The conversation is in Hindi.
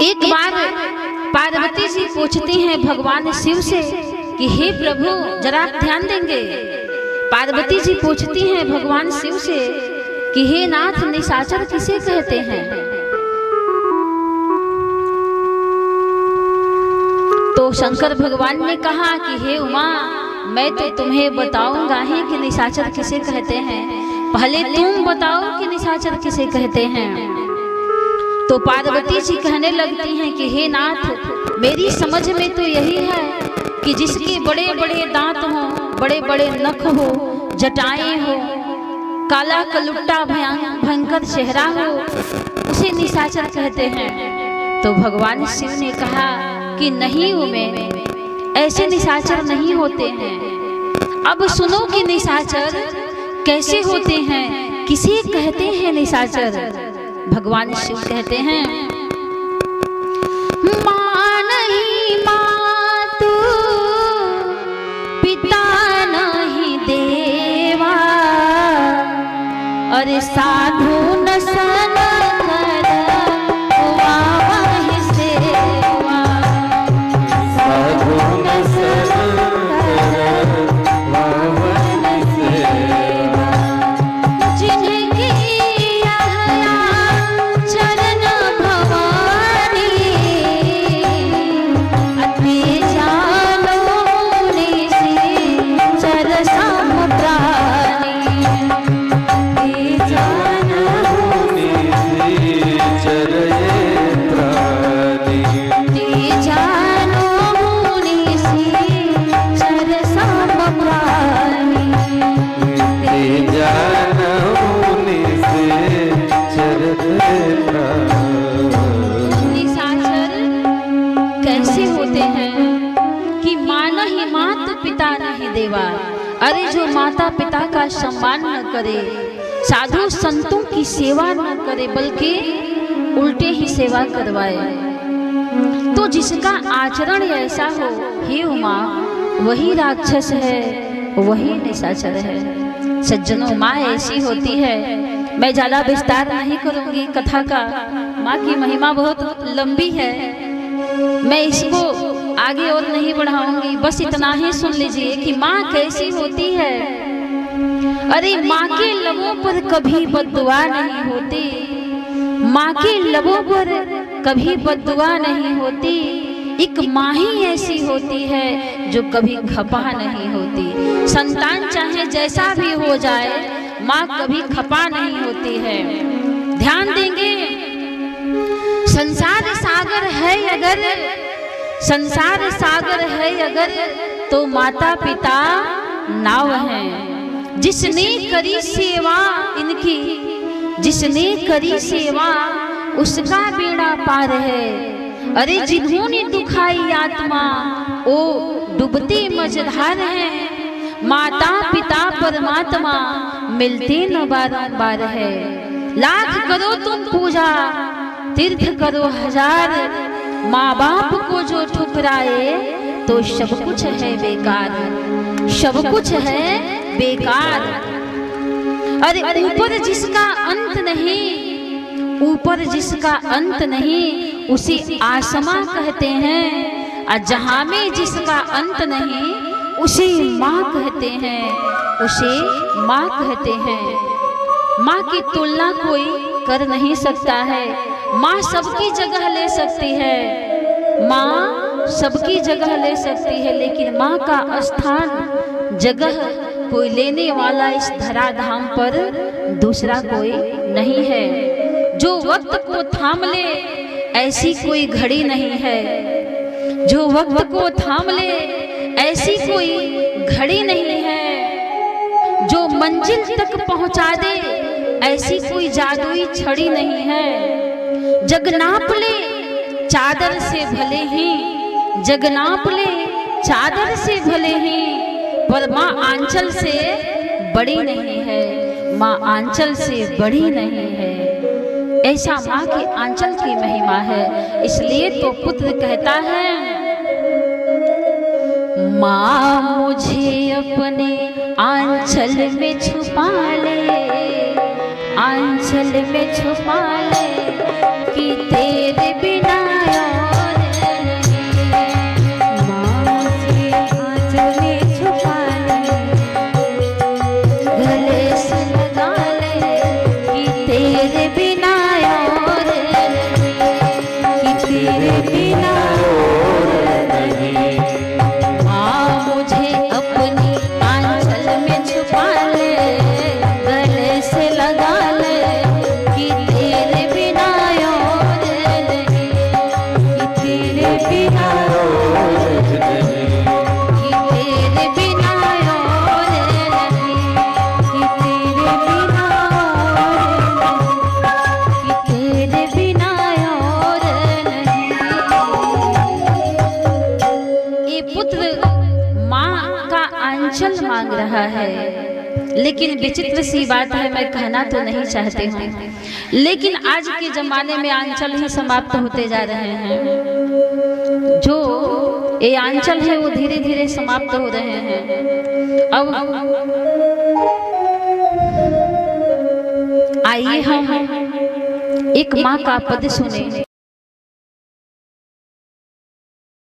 एक बार पार्वती जी पूछती हैं भगवान शिव से कि हे प्रभु जरा आप ध्यान देंगे। पार्वती जी पूछती हैं भगवान शिव से कि हे नाथ निशाचर किसे कहते हैं। तो शंकर भगवान ने कहा कि हे उमा मैं तो तुम्हें बताऊंगा ही कि निशाचर किसे कहते हैं, पहले तुम बताओ कि निशाचर किसे कहते हैं। तो पार्वती जी कहने लगती हैं कि हे नाथ मेरी समझ में तो यही है कि जिसके बड़े बड़े दांत हो, बड़े बड़े नख हो, जटाएं हो, काला कलुट्टा भयंकर चेहरा हो, उसे निशाचर कहते हैं। तो भगवान शिव ने कहा कि नहीं उमे, ऐसे निशाचर नहीं होते हैं। अब सुनो कि निशाचर कैसे होते हैं, किसे कहते हैं निशाचर। भगवान शिव कहते हैं माँ नहीं मातु पिता नहीं देवा, अरे साधु न सन कर वावहि सेवा, साधु न सन कर वावहि सेवा, जिनकी चरण भवानी अति जानो निसी चर सम प्राणी, जानो निसी चर प्राणी, जानो निसी चर सम प्राणी, जानो निसी चर निशाचर कैसे होते हैं कि माँ नहीं मात पिता नहीं देवा। अरे जो माता पिता का सम्मान न करे, साधु संतों की सेवा न करे, बल्कि उल्टे ही सेवा करवाए, तो जिसका आचरण ऐसा हो हे उमा वही राक्षस है, वही निशाचर है। सज्जनों माँ ऐसी होती है, मैं ज्यादा विस्तार नहीं करूंगी कथा का, माँ की महिमा बहुत लंबी है, मैं इसको आगे और नहीं बढ़ाऊंगी, बस इतना ही सुन लीजिए कि माँ कैसी होती है। अरे माँ के लबों पर कभी बद्दुआ नहीं होती, माँ के लबों पर कभी बद्दुआ नहीं होती। एक माँ ही ऐसी होती है जो कभी खपा नहीं होती। संतान चाहे जैसा भी हो जाए, माँ कभी खपा नहीं होती है। ध्यान देंगे, संसार सागर है अगर, संसार सागर है अगर, तो माता पिता नाव है। जिसने करी सेवा इनकी, जिसने करी सेवा उसका बेड़ा पार है। अरे जिन्होंने दुखाई आत्मा ओ डूबते मझधार हैं। माता पिता परमात्मा मिलते न बारंबार है। लाख करो तुम पूजा तीर्थ करो हजार, माँ बाप को जो ठुकराए तो सब कुछ है बेकार, सब कुछ है बेकार। अरे ऊपर जिसका अंत नहीं, ऊपर जिसका अंत नहीं उसे आसमा कहते हैं, और जहां में जिसका अंत नहीं उसे माँ कहते हैं, उसे माँ कहते हैं। माँ की तुलना कोई कर नहीं सकता है। माँ सबकी जगह ले सकती है, माँ सबकी जगह ले सकती है, लेकिन माँ का स्थान जगह कोई लेने वाला इस धराधाम पर दूसरा कोई नहीं है। जो वक्त को थाम ले ऐसी कोई घड़ी नहीं है, जो वक्त को थाम ले ऐसी कोई घड़ी नहीं है, जो मंजिल तक पहुंचा दे ऐसी कोई जादुई छड़ी नहीं है। जग नाप ले चादर से भले ही, जग नाप ले चादर से भले ही, पर माँ आंचल से बड़ी नहीं है, माँ आंचल से बड़ी नहीं है। ऐसा माँ के आंचल की महिमा है। इसलिए तो पुत्र कहता है, माँ मुझे अपने आंचल में छुपा ले, आंचल में छुपा ले, कि तेरे बिना आंचल मांग रहा है। लेकिन विचित्र सी बात है, मैं कहना तो नहीं चाहती हूँ, लेकिन आज के जमाने में आंचल ही समाप्त होते जा रहे हैं। जो ये आंचल है वो धीरे धीरे समाप्त हो रहे हैं। अब आइए हम एक माँ का पद सुने।